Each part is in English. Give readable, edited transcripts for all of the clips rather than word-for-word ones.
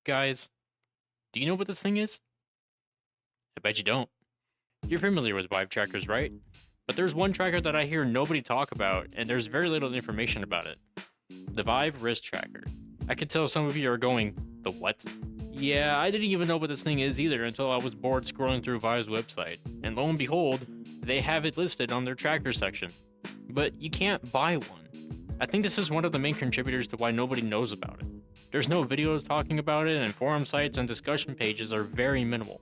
Guys, do you know what this thing is? I bet you don't. You're familiar with Vive trackers, right? But there's one tracker that I hear nobody talk about, and there's very little information about it. The Vive Wrist Tracker. I can tell some of you are going, the what? Yeah, I didn't even know what this thing is either until I was bored scrolling through Vive's website, and lo and behold, they have it listed on their tracker section. But you can't buy one. I think this is one of the main contributors to why nobody knows about it. There's no videos talking about it, and forum sites and discussion pages are very minimal.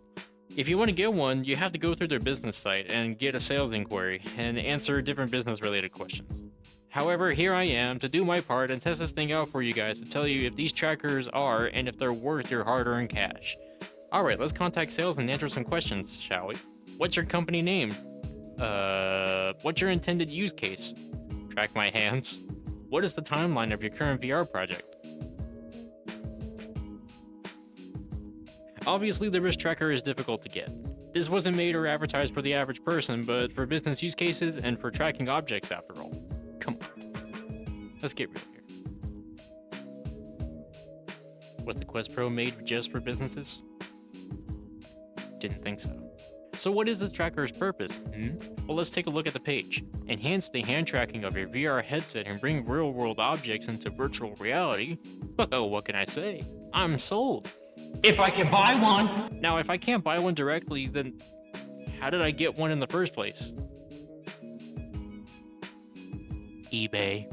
If you want to get one, you have to go through their business site and get a sales inquiry and answer different business related questions. However, here I am to do my part and test this thing out for you guys to tell you if these trackers are and if they're worth your hard-earned cash. Alright, let's contact sales and answer some questions, shall we? What's your company name? What's your intended use case? Track my hands. What is the timeline of your current VR project? Obviously, the wrist tracker is difficult to get. This wasn't made or advertised for the average person, but for business use cases and for tracking objects after all. Come on. Let's get real here. Was the Quest Pro made just for businesses? Didn't think so. So what is this tracker's purpose? Well, let's take a look at the page. Enhance the hand tracking of your VR headset and bring real-world objects into virtual reality. Oh, what can I say? I'm sold. If I can buy one! Now, if I can't buy one directly, then how did I get one in the first place? eBay.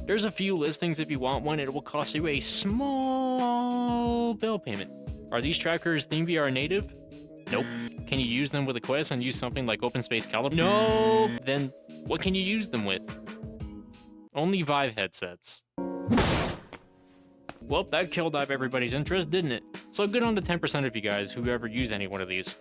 There's a few listings if you want one, it will cost you a small bill payment. Are these trackers ThemeVR native? Nope. Can you use them with a Quest and use something like OpenSpace Calibre? No! Then what can you use them with? Only Vive headsets. Well, that killed off everybody's interest, didn't it? So good on the 10% of you guys who ever use any one of these.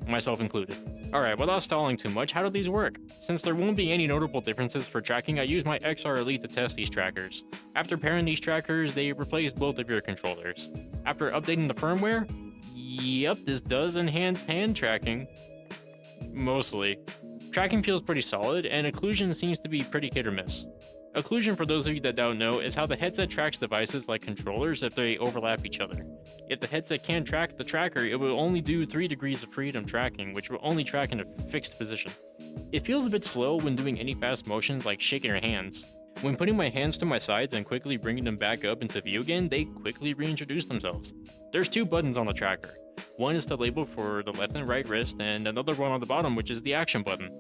Myself included. Alright, without stalling too much, how do these work? Since there won't be any notable differences for tracking, I use my XR Elite to test these trackers. After pairing these trackers, they replace both of your controllers. After updating the firmware, yep, this does enhance hand tracking. Mostly. Tracking feels pretty solid, and occlusion seems to be pretty hit or miss. Occlusion, for those of you that don't know, is how the headset tracks devices like controllers if they overlap each other. If the headset can't track the tracker, it will only do 3 degrees of freedom tracking, which will only track in a fixed position. It feels a bit slow when doing any fast motions like shaking your hands. When putting my hands to my sides and quickly bringing them back up into view again, they quickly reintroduce themselves. There's 2 buttons on the tracker. One is the label for the left and right wrist, and another one on the bottom, which is the action button.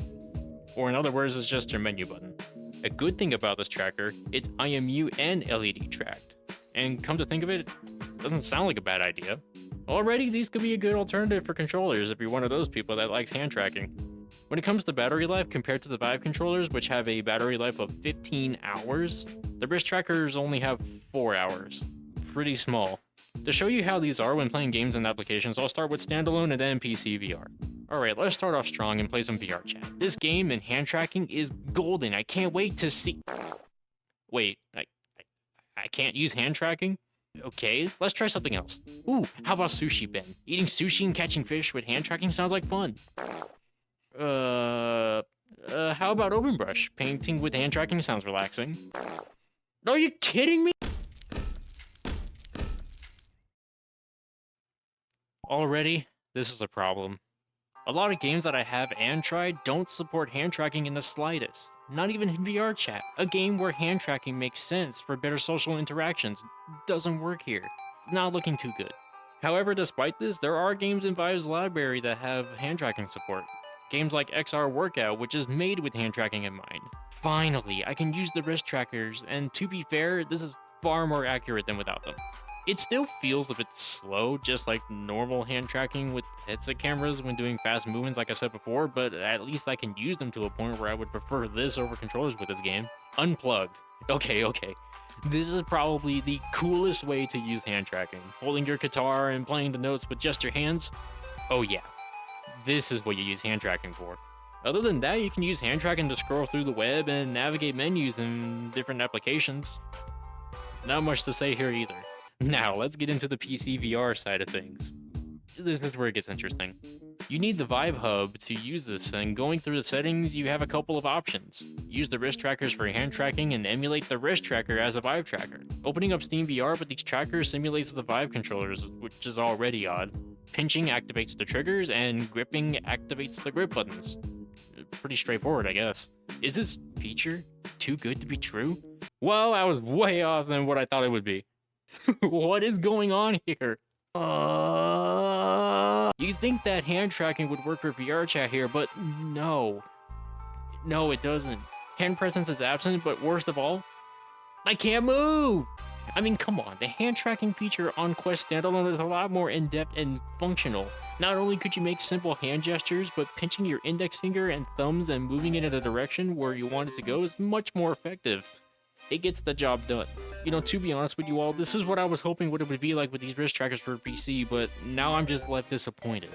Or in other words, it's just your menu button. A good thing about this tracker, it's IMU and LED tracked. And come to think of it, doesn't sound like a bad idea. Already, these could be a good alternative for controllers if you're one of those people that likes hand tracking. When it comes to battery life compared to the Vive controllers, which have a battery life of 15 hours, the wrist trackers only have 4 hours. Pretty small. To show you how these are when playing games and applications, I'll start with Standalone and then PC VR. Alright, let's start off strong and play some VR chat. This game and hand tracking is golden. I can't wait to see... Wait, I can't use hand tracking? Okay, let's try something else. Ooh, how about Sushi Ben? Eating sushi and catching fish with hand tracking sounds like fun. How about OpenBrush? Painting with hand tracking sounds relaxing. Are you kidding me? Already, this is a problem. A lot of games that I have and tried don't support hand tracking in the slightest. Not even in VR chat. A game where hand tracking makes sense for better social interactions doesn't work here. It's not looking too good. However, despite this, there are games in Vive's library that have hand tracking support. Games like XR Workout, which is made with hand tracking in mind. Finally, I can use the wrist trackers, and to be fair, this is far more accurate than without them. It still feels a bit slow, just like normal hand tracking with headset cameras when doing fast movements like I said before, but at least I can use them to a point where I would prefer this over controllers with this game. Unplugged. Okay. This is probably the coolest way to use hand tracking. Holding your guitar and playing the notes with just your hands. Oh yeah, this is what you use hand tracking for. Other than that, you can use hand tracking to scroll through the web and navigate menus in different applications. Not much to say here either. Now, let's get into the PC VR side of things. This is where it gets interesting. You need the Vive Hub to use this, and going through the settings, you have a couple of options. Use the wrist trackers for hand tracking and emulate the wrist tracker as a Vive tracker. Opening up Steam VR with these trackers simulates the Vive controllers, which is already odd. Pinching activates the triggers, and gripping activates the grip buttons. Pretty straightforward, I guess. Is this feature too good to be true? Well, I was way off than what I thought it would be. What is going on here? You think that hand tracking would work for VR chat here, but no. No, it doesn't. Hand presence is absent, but worst of all, I can't move! I mean, come on, the hand tracking feature on Quest Standalone is a lot more in-depth and functional. Not only could you make simple hand gestures, but pinching your index finger and thumbs and moving it in a direction where you want it to go is much more effective. It gets the job done. You know, to be honest with you all, this is what I was hoping what it would be like with these wrist trackers for PC, but now I'm just left disappointed.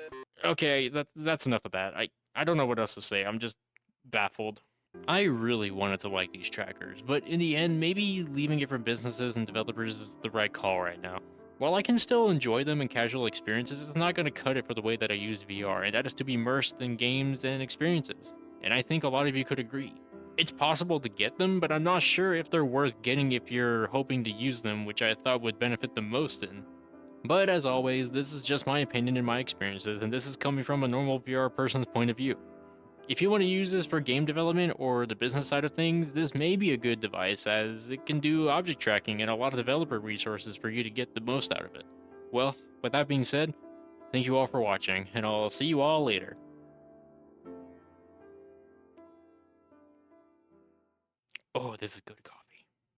Okay, that's enough of that. I don't know what else to say. I'm just baffled. I really wanted to like these trackers, but in the end, maybe leaving it for businesses and developers is the right call right now. While I can still enjoy them in casual experiences, it's not going to cut it for the way that I use VR, and that is to be immersed in games and experiences. And I think a lot of you could agree. It's possible to get them, but I'm not sure if they're worth getting if you're hoping to use them, which I thought would benefit the most in. But as always, this is just my opinion and my experiences, and this is coming from a normal VR person's point of view. If you want to use this for game development or the business side of things, this may be a good device as it can do object tracking and a lot of developer resources for you to get the most out of it. Well, with that being said, thank you all for watching, and I'll see you all later. Oh, this is good.